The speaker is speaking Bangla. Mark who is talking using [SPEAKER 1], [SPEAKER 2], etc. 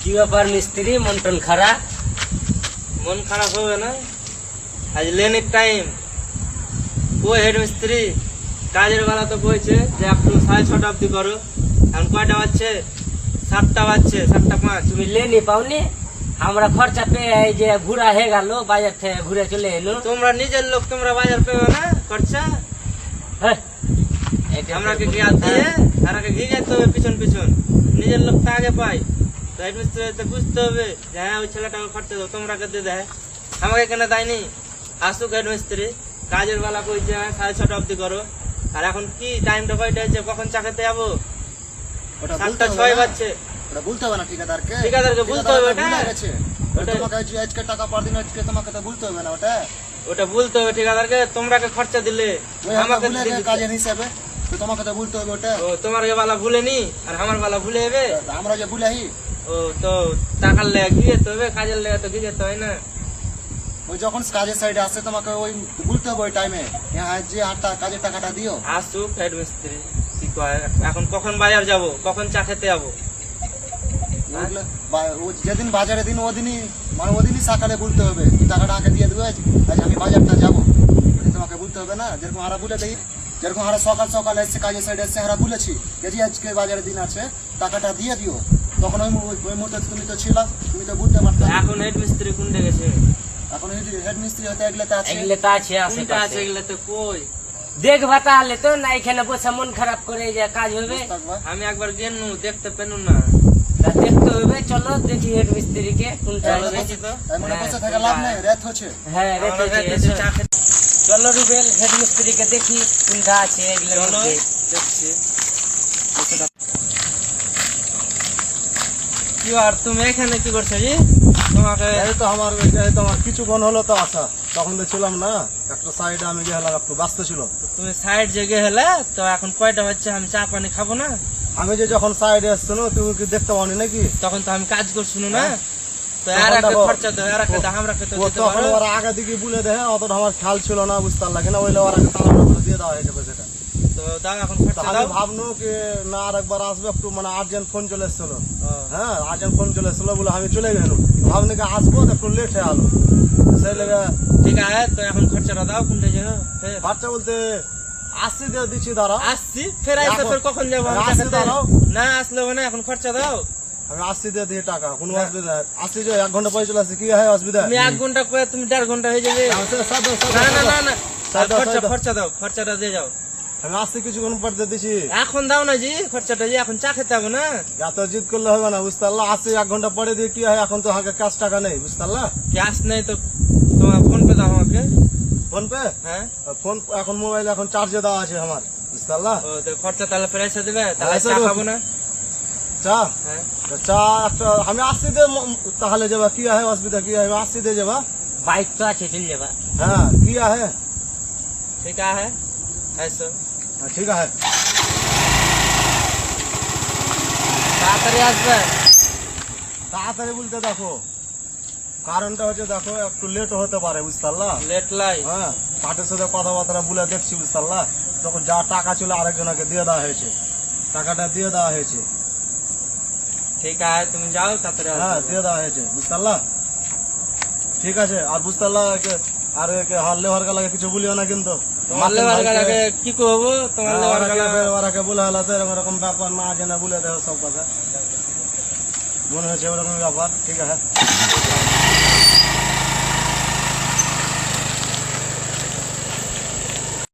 [SPEAKER 1] কি ব্যাপার মিস্ত্রি, মন টন খারাপ?
[SPEAKER 2] মন খারাপ হবে না? আজ লেনের টাইম। ওই হেড মিস্ত্রি কাজের বেলা তো বলছে যে একটু 6:30 অব্দি করো। এখন কয়টা বাজছে? 7টা বাজছে, 7:05।
[SPEAKER 1] তুমি লেনি পাওনি? আমরা খরচা পেয়ে এই যে ঘুরা হয়ে গেল, বাজার থেকে ঘুরে চলে এলো।
[SPEAKER 2] তোমরা নিজের লোক, তোমরা বাজার পেবে না খরচা?
[SPEAKER 1] হ্যাঁ,
[SPEAKER 2] আমরাকে গিয়ে দিয়ে আর আগে ঘি যেতে হবে পিছন পিছন। নিজের লোকটা আগে পাই তো হেড মিস্ত্রি তো বুঝতে হবে যে হ্যাঁ ওই ছেলেটাকে খরচা দাও, তোমরা কে দিয়ে দেয়, আমাকে কেন দেয়নি? আসুক হেড মিস্ত্রি, কাজের বেলা কইছে 6:30 অব্দি করো। আর এখন কি টাইমটা কয়টা হয়েছে, কখন চা খেতে যাবো? 7:06 বাজছে।
[SPEAKER 3] ওটা বলতে হবে না ঠিকাদারকে?
[SPEAKER 2] ঠিকাদারকে বলতে হবে ওটা।
[SPEAKER 3] ভুলে গেছে। ওটা তোমাকে আজকে টাকা পার দিন, আজকে তোমাকে তো বলতে হবে না ওটা।
[SPEAKER 2] ওটা বলতে হবে ঠিকাদারকে, তোমরাকে খরচা দিলে
[SPEAKER 3] ওই
[SPEAKER 2] আমাকে
[SPEAKER 3] ভুলে গেছে কাজের হিসাবে, তো তোমাকে তো বলতে হবে ওটা।
[SPEAKER 2] ও তোমার বেলা ভুলেনি আর আমার বেলা ভুলে যাবে?
[SPEAKER 3] তো আমরা যে ভুলাহি,
[SPEAKER 2] ও তো টাকার লেগে ঘি যেতে হবে, কাজের লেগে তো ঘি যেতে হয় না।
[SPEAKER 3] ওই যখন কাজের সাইডে আসে তোমাকে ওই বলতে হবে ওই টাইমে, হ্যাঁ যে কাজের টাকাটা দিও।
[SPEAKER 2] আসুক হেড মিস্ত্রি, কি কয় এখন কখন বাজার যাব, কখন চা খেতে যাবো?
[SPEAKER 3] ওগুলো ও যেদিন বাজারে দিন ওদিনই, মানে ওদিনই সকালে বলতে হবে টাকাটা আগে দিয়ে দেবে, আজ আমি বাজারটা যাবো, তোমাকে বলতে হবে না? যেরকম হারা বলে দেই, যেরকম হারা সকাল সকাল এসছে কাজের সাইডে এসছে, হারা বলেছি যে আজকে বাজারের দিন আছে টাকাটা দিয়ে দিও, তখন ওই মুহূর্তে তুমি তো ছিল, তুমি তো বুঝতে পারতো।
[SPEAKER 2] এখন হেড মিস্ত্রি কোনটা গেছে?
[SPEAKER 3] এখন হেড মিস্ত্রি হয়তো এগুলো তো আছে,
[SPEAKER 1] এগুলো তো আছে
[SPEAKER 2] কোনটা আছে?
[SPEAKER 1] আশেপাশে।
[SPEAKER 2] এগুলো তো কই?
[SPEAKER 1] দেখবা তাহলে তো না, এখানে বসে মন খারাপ করে যে কাজ হবে?
[SPEAKER 3] থাকবা।
[SPEAKER 2] আমি একবার গেনু, দেখতে পেনু না।
[SPEAKER 1] তা দেখতে হবে, চলো দেখি হেড মিস্ত্রিকে কোনটা
[SPEAKER 2] চলো
[SPEAKER 1] আছে।
[SPEAKER 2] দেখি তো।
[SPEAKER 3] তাই মনে বসে থাকা লাভ নেই, রাত হচ্ছে।
[SPEAKER 1] হ্যাঁ,
[SPEAKER 2] আমরা
[SPEAKER 1] রেখেছি,
[SPEAKER 2] যাইতেছি
[SPEAKER 1] এসো।
[SPEAKER 2] চা খেতে।
[SPEAKER 1] চলো রুবেল, হেড মিস্ত্রিকে দেখি কোনটা আছে এগুলোর
[SPEAKER 2] চলো
[SPEAKER 1] মধ্যে।
[SPEAKER 2] দেখছি। কি আর তুমি এখানে কি করছো জি? তোমাকে
[SPEAKER 3] এই তো আমার কিছুক্ষণ হলো তো আসা, তখন তো ছিলাম না, একটা সাইডে আমি গেলাম, একটু ব্যস্ত ছিল।
[SPEAKER 2] তুমি সাইড জেগে হেলে তো এখন কয়টা হচ্ছে, আমি চা পানি খাবো না?
[SPEAKER 3] আমি যে যখন সাইডে আসছিল তুমি কি দেখতে পাওনি নাকি?
[SPEAKER 2] তখন তো আমি কাজ করছিল না,
[SPEAKER 3] হ্যাঁ।
[SPEAKER 2] তো
[SPEAKER 3] তখন
[SPEAKER 2] আর একটা
[SPEAKER 3] দেখো,
[SPEAKER 2] খরচা দাও, আর একটা দাম রাখতে তো
[SPEAKER 3] ও
[SPEAKER 2] দিতে
[SPEAKER 3] তখন
[SPEAKER 2] পারো।
[SPEAKER 3] ওরা আগে দিকে বলে দেয়, অতটা আমার খেয়াল ছিল না, বুঝতে লাগে না, ওইলে ওরা তাড়াহুড়ো করে দিয়ে দেওয়া হয়ে যাবে সেটা।
[SPEAKER 2] তো দাও এখন খরচা
[SPEAKER 3] আমি
[SPEAKER 2] দাও।
[SPEAKER 3] ভাবনু কি না আর একবার আসবে, একটু মানে আর্জেন্ট ফোন চলে এসেছিল।
[SPEAKER 2] ও,
[SPEAKER 3] হ্যাঁ, আর্জেন্ট ফোন চলে এসেছিল বলে আমি চলে গেলাম, ভাবনি কি আসবো তো একটু লেট হয়ে আলো, সেই লেগে।
[SPEAKER 2] ঠিক আছে, তো এখন খরচাটা দাও কোনটা যে
[SPEAKER 3] বাচ্চা বলতে আসছি দিয়ে দিচ্ছি, দাঁড়াও
[SPEAKER 2] আসছি, ফের আইসা
[SPEAKER 3] এখন-
[SPEAKER 2] ফের কখন যাবো আমি চা
[SPEAKER 3] আসছি,
[SPEAKER 2] খেতে?
[SPEAKER 3] দাঁড়াও।
[SPEAKER 2] না আসলে হবে না, এখন খরচা দাও।
[SPEAKER 3] আমি আসছি দিয়ে দিয়ে টাকা, কোনো অসুবিধা নেই। আসছি যে 1 ঘন্টা পরে চলে আসছি, কি হয় অসুবিধা?
[SPEAKER 2] তুমি 1 ঘন্টা করে তুমি 1.5 ঘন্টা হয়ে যাবে। না না না না, খরচা দাও, খরচাটা দিয়ে যাও।
[SPEAKER 3] আমি আসছি কিছুক্ষণ পর দিয়ে দিচ্ছি।
[SPEAKER 2] এখন দাও না জি খরচাটা, জি এখন চা খেতে হবে না।
[SPEAKER 3] এত জিদ করলে হবে না, বুঝতে পারলা? আসছি 1 ঘন্টা পরে দিয়ে কি হয়, এখন তো হাতে ক্যাশ টাকা নেই, বুঝতে পারলা?
[SPEAKER 2] ক্যাশ নেই তো তোমার ফোন পে দাও আমাকে।
[SPEAKER 3] Phone pay?
[SPEAKER 2] হ্যাঁ,
[SPEAKER 3] ফোন এখন মোবাইল এখন চার্জে দেওয়া আছে আমার, বুঝতে পারলা?
[SPEAKER 2] ও তো খরচা তাহলে ফের এসে দেবে, তাহলে
[SPEAKER 3] এসে
[SPEAKER 2] চা
[SPEAKER 3] দেবো।
[SPEAKER 2] খাবো না।
[SPEAKER 3] চা
[SPEAKER 2] হ্যাঁ,
[SPEAKER 3] তো চা একটা আমি আসছি দিয়ে তাহলে যাবা, কি হয় অসুবিধা, কি হয়? আমি আসছি দিয়ে যাবা।
[SPEAKER 1] বাইক তো আছে, চলে যাবা।
[SPEAKER 3] হ্যাঁ, কি হয়?
[SPEAKER 2] ঠিক আছে, এসো।
[SPEAKER 3] হ্যাঁ, ঠিক আছে।
[SPEAKER 2] তাড়াতাড়ি আসবে।
[SPEAKER 3] তাড়াতাড়ি বলতে দেখো, কারণটা হচ্ছে দেখো একটু লেট হতে পারে, বুঝতে পারলা?
[SPEAKER 2] লেট লাই।
[SPEAKER 3] হ্যাঁ, পাটের সাথে কথাবার্তা বলে দেখছি, বুঝতে পারলা? তখন যা টাকা ছিল আরেকজনকে দিয়ে দেওয়া হয়েছে, টাকাটা দিয়ে দেওয়া হয়েছে।
[SPEAKER 2] ঠিক আছে, তুমি যাও তাড়াতাড়ি
[SPEAKER 3] হ্যাঁ,
[SPEAKER 2] আসবে।
[SPEAKER 3] দিয়ে দেওয়া হয়েছে, বুঝতে পারলা? ঠিক আছে, আর বুঝতে পারলা? আর লেবার গালাকে কিছু বলিও না কিন্তু।
[SPEAKER 2] তোমার লেবার গালাকে কি করবো, তোমার লেবার গালা
[SPEAKER 3] ওরাকে বলে হলো তো এরকম এরকম ব্যাপার, না জেনে বলে দেও সব কথা, মনে হচ্ছে ওরকম ব্যাপার। ঠিক আছে।